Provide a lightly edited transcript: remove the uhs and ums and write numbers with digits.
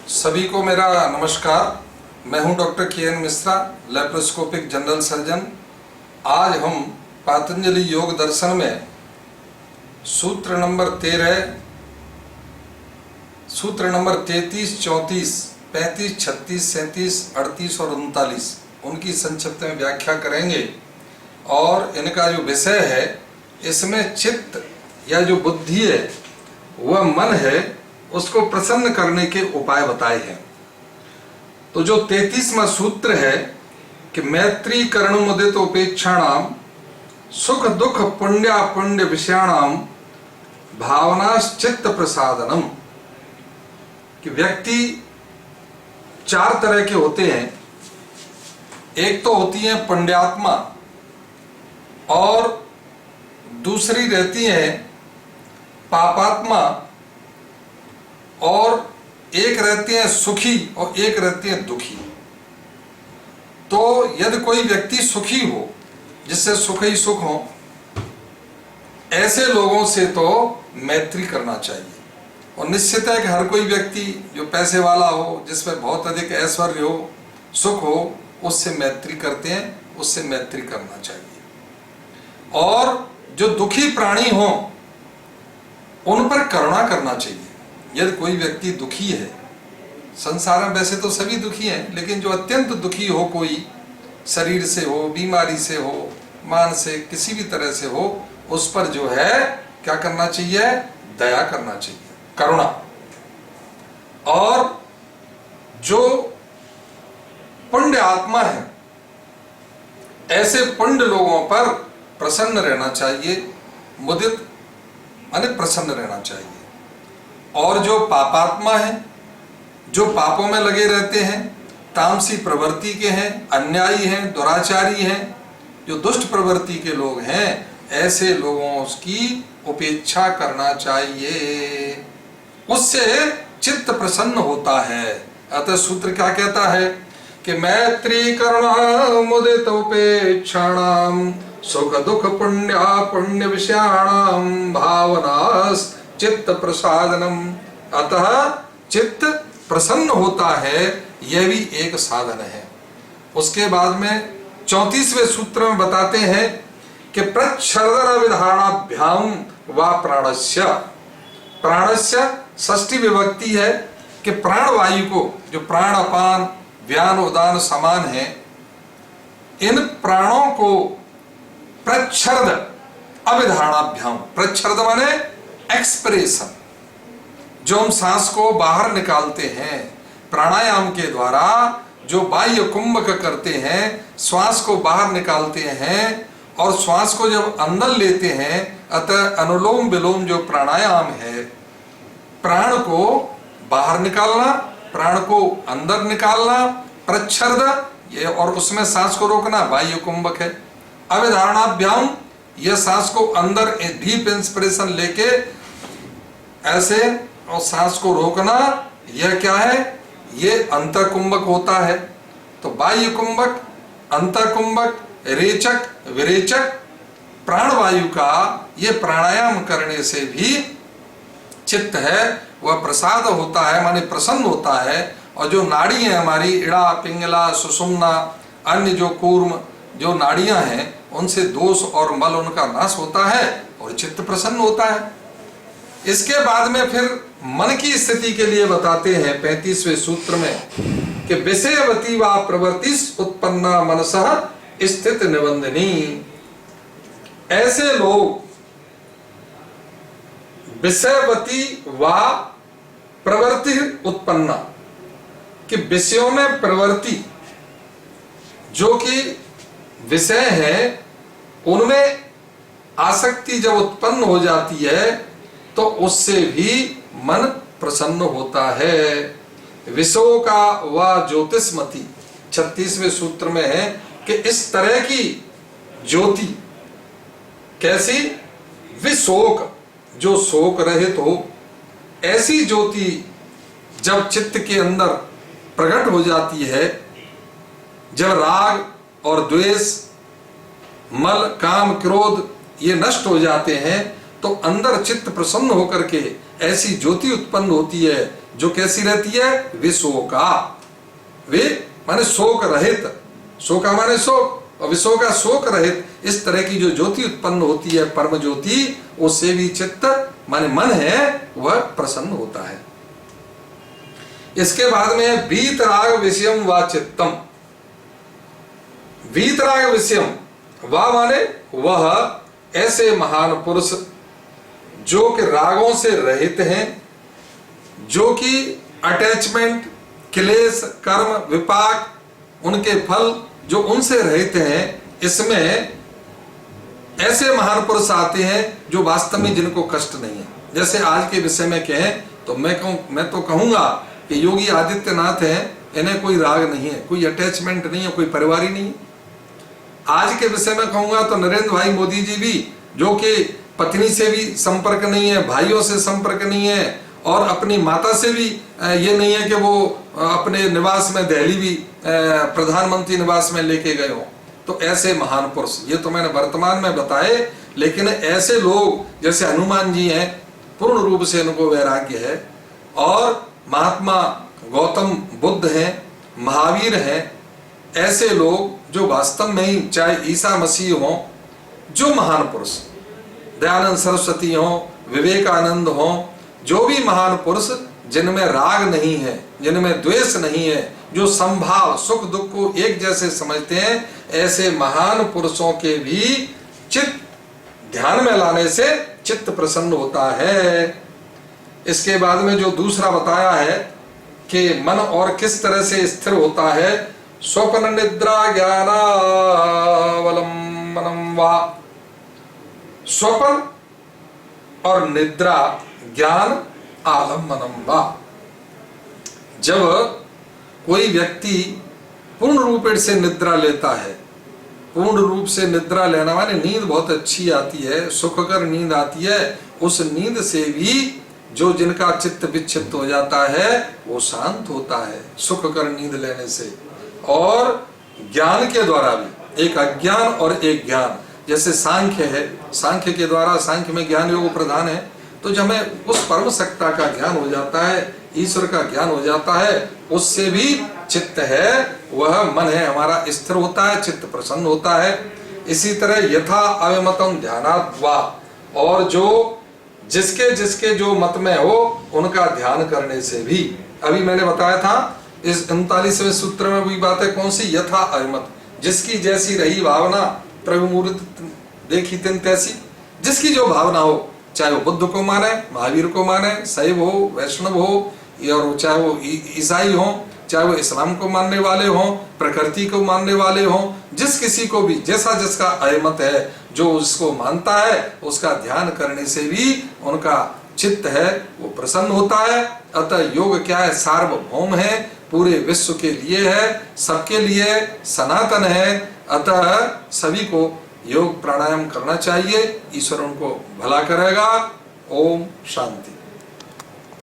सभी को मेरा नमस्कार। मैं हूं doctor K. N.. Mishra, laparoscopic general surgeon. आज हम पतंजलि योग दर्शन में सूत्र नंबर 13, सूत्र नंबर 33, 34, 35, 36, 37, 38 और 39 उनकी संक्षिप्त में व्याख्या करेंगे। और इनका जो विषय है, इसमें चित्त या जो बुद्धि है, वह मन है, उसको प्रसन्न करने के उपाय बताए हैं। तो जो 33वां सूत्र है कि मैत्री करणुमुदित उपेक्षाणाम सुख दुख पुण्यापुण्य विषयाणाम भावनाश्चित्त प्रसादनम, कि व्यक्ति चार तरह के होते हैं। एक तो होती है पुण्यात्मा, और दूसरी रहती है पापात्मा, और एक रहते हैं सुखी और एक रहते हैं दुखी। तो यदि कोई व्यक्ति सुखी हो, जिससे सुख ही सुख हो, ऐसे लोगों से तो मैत्री करना चाहिए। और निश्चित है कि हर कोई व्यक्ति जो पैसे वाला हो, जिसमें बहुत अधिक ऐश्वर्य हो, सुख हो, उससे मैत्री करते हैं, उससे मैत्री करना चाहिए। और जो दुखी प्राणी हो, उन पर करुणा करना चाहिए। यदि कोई व्यक्ति दुखी है, संसार में वैसे तो सभी दुखी हैं, लेकिन जो अत्यंत दुखी हो, कोई शरीर से हो, बीमारी से हो, मान से, किसी भी तरह से हो, उस पर जो है क्या करना चाहिए? दया करना चाहिए, करुणा। और जो पुण्य आत्मा है, ऐसे पुण्य लोगों पर प्रसन्न रहना चाहिए, मुदित माने प्रसन्न रहना चाहिए। और जो पापात्मा है, जो पापों में लगे रहते हैं, तामसी प्रवृत्ति के हैं, अन्यायी हैं, दुराचारी हैं, जो दुष्ट प्रवृत्ति के लोग हैं, ऐसे लोगों की उपेक्षा करना चाहिए। उससे चित्त प्रसन्न होता है। अतः सूत्र क्या कहता है कि मैत्री करुणा मुदित उपेक्षाणाम सुख दुख पुण्य विषयाणाम भावनास चित्त प्रसादनम। अतः चित्त प्रसन्न होता है, यह भी एक साधन है। उसके बाद में 34वें सूत्र में बताते हैं कि प्रच्छर्दन विधानाभ्याम व प्राणस्य। प्राणस्य षष्ठी विभक्ति है कि प्राणवायु को, जो प्राण अपान व्यान उदान समान है, इन प्राणों को प्रच्छर्द अविधानाभ्याम, प्रच्छर्द माने एक्सप्रेशन, जो हम सांस को बाहर निकालते हैं प्राणायाम के द्वारा, जो बाह्य कुंभक करते हैं, श्वास को बाहर निकालते हैं, और श्वास को जब अंदर लेते हैं, अतः अनुलोम विलोम जो प्राणायाम है, प्राण को बाहर निकालना, प्राण को अंदर निकालना, प्रच्छर्द ये, और उसमें सांस को रोकना, बाह्य कुंभक है। अविधारणाभ्याम, यह सांस को अंदर डीप इंस्पिरेशन लेके ऐसे, और सांस को रोकना, यह क्या है? ये अंतर कुंभक होता है। तो बाह्य कुंभक, अंतर कुंभक, रेचक, विरेचक, प्राणवायु का ये प्राणायाम करने से भी चित्त है वह प्रसाद होता है, माने प्रसन्न होता है। और जो नाड़ी है हमारी, इड़ा, पिंगला, सुषुम्ना, अन्य जो कूर्म जो नाड़ियां हैं, उनसे दोष और मल उनका नाश होता है और चित्त प्रसन्न होता है। इसके बाद में फिर मन की स्थिति के लिए बताते हैं 35वें सूत्र में कि विषयवती व प्रवृत्तिस उत्पन्ना मनसः स्थित निबंधनी। ऐसे लोग विषयवती व प्रवृत्ति उत्पन्ना, कि विषयों में प्रवृत्ति, जो कि विषय है, उनमें आसक्ति जब उत्पन्न हो जाती है, तो उससे भी मन प्रसन्न होता है। विषयों का व ज्योतिषमति 36वें सूत्र में है कि इस तरह की ज्योति, कैसी? विशोक, जो शोक रहित हो, ऐसी ज्योति जब चित्त के अंदर प्रकट हो जाती है, जब राग और द्वेष, मल, काम, क्रोध ये नष्ट हो जाते हैं, तो अंदर चित्त प्रसन्न होकर के ऐसी ज्योति उत्पन्न होती है जो कैसी रहती है, विशोका, वे माने शोक रहित, शोका माने शोक, और विशोका शोक रहित, इस तरह की जो ज्योति उत्पन्न होती है परम ज्योति, उससे भी चित्त माने मन है वह प्रसन्न होता है। इसके बाद में वीतराग विषयम व चित्तम, वीतराग विषयम व माने वह ऐसे महान पुरुष जो कि रागों से रहित हैं, जो कि अटैचमेंट, क्लेश, कर्म, विपाक, उनके फल जो उनसे रहित हैं, इसमें ऐसे महान पुरुष आते हैं जो वास्तव में जिनको कष्ट नहीं है। जैसे आज के विषय में कहें तो मैं तो कहूंगा कि योगी आदित्यनाथ हैं, इन्हें कोई राग नहीं है, कोई अटैचमेंट नहीं है, कोई परिवार ही नहीं है। आज के विषय में कहूंगा तो नरेंद्र भाई मोदी जी भी, जो कि पत्नी से भी संपर्क नहीं है, भाइयों से संपर्क नहीं है, और अपनी माता से भी ये नहीं है कि वो अपने निवास में, दिल्ली भी प्रधानमंत्री निवास में लेके गए हो। तो ऐसे महान पुरुष, ये तो मैंने वर्तमान में बताए, लेकिन ऐसे लोग जैसे हनुमान जी हैं, पूर्ण रूप से उनको वैराग्य है, और महात्मा गौतम बुद्ध हैं, महावीर हैं, ऐसे लोग जो वास्तव में ही, चाहे ईसा मसीह हो, जो महान पुरुष, दयानंद सरस्वती हो, विवेकानंद हो, जो भी महान पुरुष जिनमें राग नहीं है, जिनमें द्वेष नहीं है, जो संभाव सुख दुख को एक जैसे समझते हैं, ऐसे महान पुरुषों के भी चित्त ध्यान में लाने से चित्त प्रसन्न होता है। इसके बाद में जो दूसरा बताया है कि मन और किस तरह से स्थिर होता है, स्वप्न निद्रा ज्ञानावलंबनम वा, स्वप्न और निद्रा ज्ञान आलम्बनम वा। जब कोई व्यक्ति पूर्ण रूप से निद्रा लेता है, पूर्ण रूप से निद्रा लेना माने नींद बहुत अच्छी आती है, सुखकर नींद आती है, उस नींद से भी जो जिनका चित्त विक्षिप्त हो जाता है वो शांत होता है सुखकर नींद लेने से। और ज्ञान के द्वारा भी, एक अज्ञान और एक ज्ञान, जैसे सांख्य है, सांख्य के द्वारा, सांख्य में ज्ञान योग प्रधान है, तो जब हमें उस परम सत्ता का ज्ञान हो जाता है, ईश्वर का ज्ञान हो जाता है, उससे भी चित्त है वह मन है हमारा स्थिर होता है, चित्त प्रसन्न होता है। इसी तरह यथा अविमतम ध्यानात् वा, और जो जिसके जिसके जो मत में हो उनका ध्यान करने से भी, अभी मैंने बताया था इस 39वें सूत्र में वही बात है, कौन सी, यथा अविमत, जिसकी जैसी रही भावना प्रभु मूर्ति देखी तिन तैसी, जिसकी जो भावना हो, चाहे वो बुद्ध को माने, महावीर को माने, शैव हो, वैष्णव हो, और चाहे वो ईसाई हो, चाहे वो इस्लाम को मानने वाले हों, प्रकृति को मानने वाले हों, जिस किसी को भी जैसा जिसका अहमत है, जो उसको मानता है, उसका ध्यान करने से भी उनका चित्त है वो प्रसन्न होता है। अतः योग क्या है, सार्वभौम है, पूरे विश्व के लिए है, सबके लिए सनातन है। अतः सभी को योग प्राणायाम करना चाहिए, ईश्वर उनको भला करेगा। ओम शांति।